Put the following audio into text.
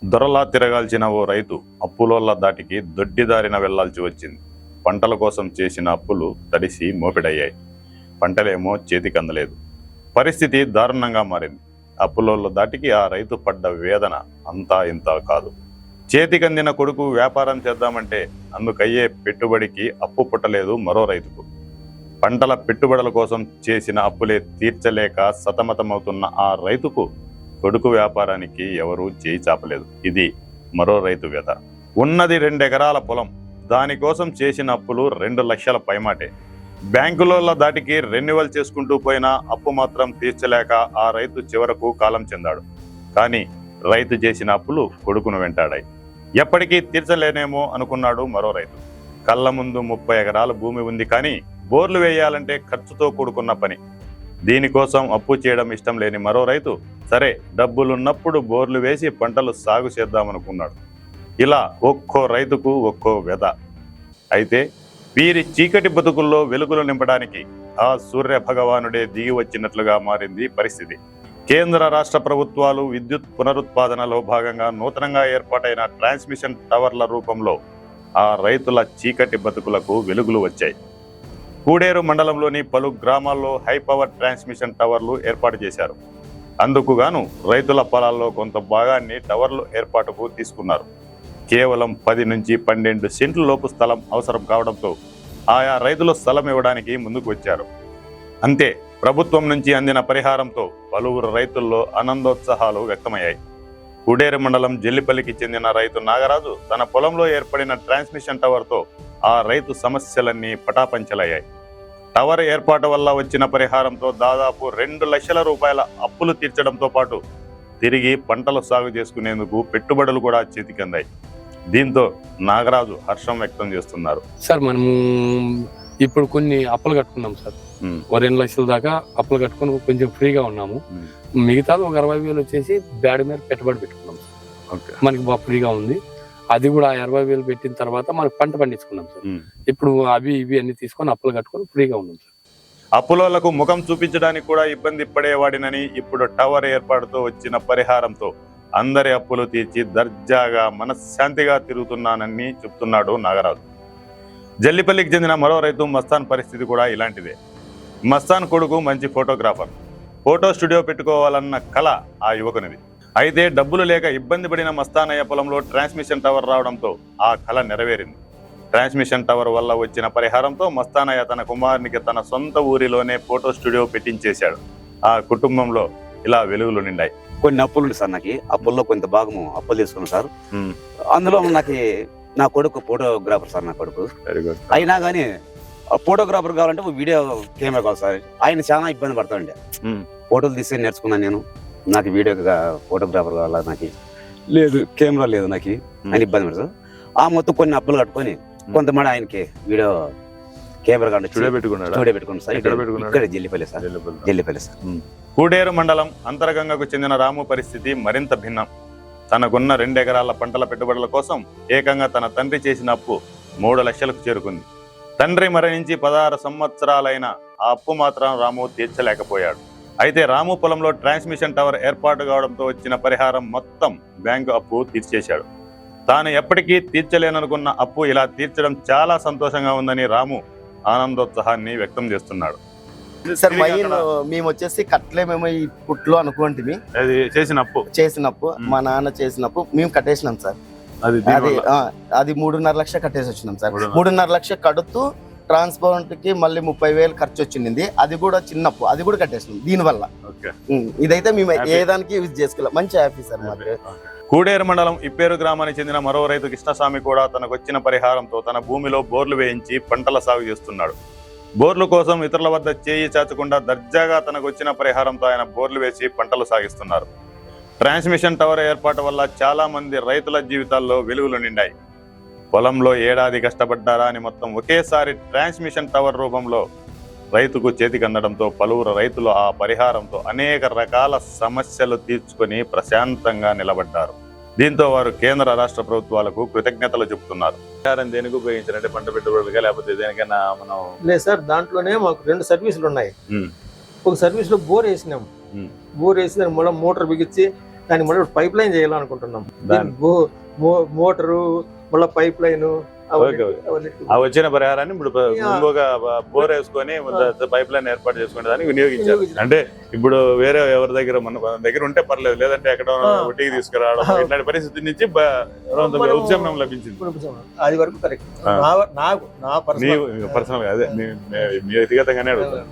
దొరలా తిరగాల్చిన ఓ రైతు అప్పులోళ్ళ దాటికి దొడ్డిదారిన వెళ్లాల్సి వచ్చింది. పంటల కోసం చేసిన అప్పులు తడిసి మోపిడయ్యాయి. పంటలేమో చేతికి అందలేదు. పరిస్థితి దారుణంగా మారింది. అప్పులోళ్ళ దాటికి ఆ రైతు పడ్డ వేదన అంతా ఇంత కాదు. చేతికందిన కొడుకు వ్యాపారం చేద్దామంటే అందుకయ్యే పెట్టుబడికి అప్పు పుట్టలేదు మరో రైతుకు. పంటల పెట్టుబడుల కోసం చేసిన అప్పులే తీర్చలేక సతమతమవుతున్న ఆ రైతుకు కొడుకు వ్యాపారానికి ఎవరూ చేయి చాపలేదు. ఇది మరో రైతు వ్యధ. ఉన్నది 2 ఎకరాల పొలం. దానికోసం చేసిన అప్పులు 2 లక్షల పైమాటే. బ్యాంకుల దాటికి రెన్యువల్ చేసుకుంటూ పోయినా అప్పు మాత్రం తీర్చలేక ఆ రైతు చివరకు కాలం చెందాడు. కానీ రైతు చేసిన అప్పులు కొడుకును వెంటాడాయి. ఎప్పటికీ తీర్చలేనేమో అనుకున్నాడు మరో రైతు. కళ్ళ ముందు 30 ఎకరాల భూమి ఉంది, కానీ బోర్లు వేయాలంటే ఖర్చుతో కూడుకున్న పని. దీనికోసం అప్పు చేయడం ఇష్టం లేని మరో రైతు సరే డబ్బులున్నప్పుడు బోర్లు వేసి పంటలు సాగు చేద్దామనుకున్నాడు. ఇలా ఒక్కో రైతుకు ఒక్కో వ్యధ. అయితే వీరి చీకటి బతుకుల్లో వెలుగులు నింపడానికి ఆ సూర్య భగవానుడే దిగి వచ్చినట్లుగా మారింది పరిస్థితి. కేంద్ర రాష్ట్ర ప్రభుత్వాలు విద్యుత్ పునరుత్పాదనలో భాగంగా నూతనంగా ఏర్పాటైన ట్రాన్స్మిషన్ టవర్ల రూపంలో ఆ రైతుల చీకటి బతుకులకు వెలుగులు వచ్చాయి. కూడేరు మండలంలోని పలు గ్రామాల్లో హై పవర్ ట్రాన్స్మిషన్ టవర్లు ఏర్పాటు చేశారు. అందుకుగాను రైతుల పొలాల్లో కొంత భాగాన్ని టవర్లు ఏర్పాటుకు తీసుకున్నారు. కేవలం 10 నుంచి 12 సెంట్ల లోపు స్థలం అవసరం కావడంతో ఆయా రైతులు స్థలం ఇవ్వడానికి ముందుకు వచ్చారు. అంతే, ప్రభుత్వం నుంచి అందిన పరిహారంతో పలువురు రైతుల్లో ఆనందోత్సాహాలు వ్యక్తమయ్యాయి. కూడేరు మండలం జల్లిపల్లికి చెందిన రైతు నాగరాజు తన పొలంలో ఏర్పడిన ట్రాన్స్మిషన్ టవర్తో ఆ రైతు సమస్యలన్నీ పటాపంచలయ్యాయి. టవర్ ఏర్పాటు వల్ల వచ్చిన పరిహారంతో దాదాపు 2 లక్షల రూపాయల అప్పులు తీర్చడంతో పాటు తిరిగి పంటలు సాగు చేసుకునేందుకు పెట్టుబడులు కూడా చేతికందాయి. దీంతో నాగరాజు హర్షం వ్యక్తం చేస్తున్నారు. సార్ మనము ఇప్పుడు కొన్ని అప్పులు కట్టుకున్నాం సార్. 2 లక్షల దాకా అప్పులు కట్టుకుని కొంచెం ఫ్రీగా ఉన్నాము. మిగతాది ఒక 60,000 వచ్చేసి బ్యాడ్ మీద పెట్టుబడి పెట్టుకున్నాం సార్. మనకి బాగా ఫ్రీగా ఉంది. అది కూడా 60,000 పెట్టిన తర్వాత మనకు పంట పండించుకున్నాం సార్. ఇప్పుడు అవి ఇవి అన్ని తీసుకొని అప్పులు కట్టుకొని ఫ్రీగా ఉన్నాం సార్. అప్పులకు ముఖం చూపించడానికి కూడా ఇబ్బంది పడేవాడినని ఇప్పుడు టవర్ ఏర్పాటుతో వచ్చిన పరిహారంతో అందరి అప్పులు తీర్చి దర్జాగా మనశ్శాంతిగా తిరుగుతున్నానని చెప్తున్నాడు నాగరాజు. జల్లిపల్లికి చెందిన మరో రైతు మస్తాన్ పరిస్థితి కూడా ఇలాంటిదే. మస్తాన్ కొడుకు మంచి ఫోటోగ్రాఫర్. ఫోటో స్టూడియో పెట్టుకోవాలన్న కళ ఆ యువకునిది. అయితే డబ్బులు లేక ఇబ్బంది పడిన మస్తానయ్య పొలంలో ట్రాన్స్మిషన్ టవర్ రావడంతో ఆ కళ నెరవేరింది. ట్రాన్స్మిషన్ టవర్ వల్ల వచ్చిన పరిహారంతో మస్తానయ్య తన కుమారునికి తన సొంత ఊరిలోనే ఫోటో స్టూడియో పెట్టించేశాడు. ఆ కుటుంబంలో ఇలా వెలుగులు నిండాయి. కొన్ని అప్పులు ఉంది సార్. నాకు అప్పుల్లో కొంత భాగము అప్పులు తీసుకున్నాను సార్. అందులో నాకు నా కొడుకు ఫోటోగ్రాఫర్ సార్. నా కొడుకు అయినా కానీ ఫోటోగ్రాఫర్ కావాలంటే వీడియో కెమెరా కావాలి సార్. ఆయన చాలా ఇబ్బంది పడతాండే. ఫోటోలు తీసి నేర్చుకున్నాను నేను. నాకు వీడియో ఫోటోగ్రాఫర్ కావాలా, నాకు లేదు కెమెరా లేదు, నాకు ఆయన ఇబ్బంది పడతారు. ఆ మొత్తం కొన్ని అప్పులు కట్టుకొని కొంతమంది ఆయనకి వీడియో కెమెరా కావాలి స్టూడియో పెట్టుకున్నాడు సార్. ఇక్కడ జల్లిపల్లి సార్. జల్లిపల్లి సార్. కూడేరు మండలం అంతర్గంగకు చెందిన రాము పరిస్థితి మరింత భిన్నం. తనకున్న 2 ఎకరాల పంటల పెట్టుబడుల కోసం ఏకంగా తన తండ్రి చేసిన అప్పు 3 లక్షలకు చేరుకుంది. తండ్రి మరణించి 16 సంవత్సరాలైన ఆ అప్పు మాత్రం రాము తీర్చలేకపోయాడు. అయితే రాము పొలంలో ట్రాన్స్మిషన్ టవర్ ఏర్పాటు కావడంతో వచ్చిన పరిహారం మొత్తం బ్యాంకు అప్పు తీర్చేశాడు. తాను ఎప్పటికీ తీర్చలేననుకున్న అప్పు ఇలా తీర్చడం చాలా సంతోషంగా ఉందని రాము ఆనందోత్సాహాన్ని వ్యక్తం చేస్తున్నాడు. సార్ మేము వచ్చేసి కట్టలేమేమో ఈ పుట్లో అనుకోండి. చేసినప్పు మా నాన్న చేసినప్పు మేము కట్టేసినాం సార్. అది 3.5 లక్షలు కట్టేసి వచ్చినాం సార్. 3.5 లక్షలు కడుతూ ట్రాన్స్పోర్ట్ కి మళ్ళీ 30,000 ఖర్చు వచ్చింది. అది కూడా చిన్నప్పు, అది కూడా కట్టేసినాం. దీనివల్ల ఇదైతే మేము ఏ దానికి యూజ్ చేసుకోవాలి. మంచి హ్యాపీ సార్ మాకు. కూడేరు మండలం ఇప్పేరు గ్రామానికి చెందిన మరో రైతు కృష్ణస్వామి కూడా తనకు వచ్చిన పరిహారంతో తన భూమిలో బోర్లు వేయించి పంటల సాగు చేస్తున్నాడు. బోర్లు కోసం ఇతరుల వద్ద చేయి చాచకుండా దర్జాగా తనకు వచ్చిన పరిహారంతో ఆయన బోర్లు వేసి పంటలు సాగిస్తున్నారు. ట్రాన్స్మిషన్ టవర్ ఏర్పాటు వల్ల చాలా మంది రైతుల జీవితాల్లో వెలుగులు నిండాయి. పొలంలో ఏడాది కష్టపడ్డారా అని మొత్తం ఒకేసారి ట్రాన్స్మిషన్ టవర్ రూపంలో రైతుకు చేతికందడంతో పలువురు రైతులు ఆ పరిహారంతో అనేక రకాల సమస్యలు తీర్చుకొని ప్రశాంతంగా నిలబడ్డారు. దీంతో వారు కేంద్ర రాష్ట్ర ప్రభుత్వాలకు కృతజ్ఞతలు చెబుతున్నారు. దేనికి ఉపయోగించారంటే పంట పెట్టుబడులుగా లేకపోతే దేనికైనా మనం లేదు సార్. దాంట్లోనే మాకు 2 సర్వీసులు ఉన్నాయి. ఒక సర్వీస్ లో బోర్ వేసినాము. బోర్ వేసి దాని మోటార్ బిగించి దానికి మళ్ళీ పైప్ లైన్ చేయాలనుకుంటున్నాం. దాని- మోటారు మళ్ళీ పైప్ లైన్ ఓకే, ఓకే. ఆ వచ్చిన పరిహారాన్ని ఇప్పుడు ఇంకొక బోర్ వేసుకొని పైప్ లైన్ ఏర్పాటు చేసుకునే దానికి వినియోగించారు. అంటే ఇప్పుడు వేరే ఎవరి దగ్గర మన దగ్గర ఉంటే పర్లేదు, లేదంటే ఎక్కడ ఒట్టికి తీసుకురావడం ఇట్లాంటి పరిస్థితి నుంచి ఉపశమనం లభించింది. అది వరకు కరెక్ట్. నా పర్సనల్ గా అదే మీ వ్యక్తిగతంగానే అడుగుతాను.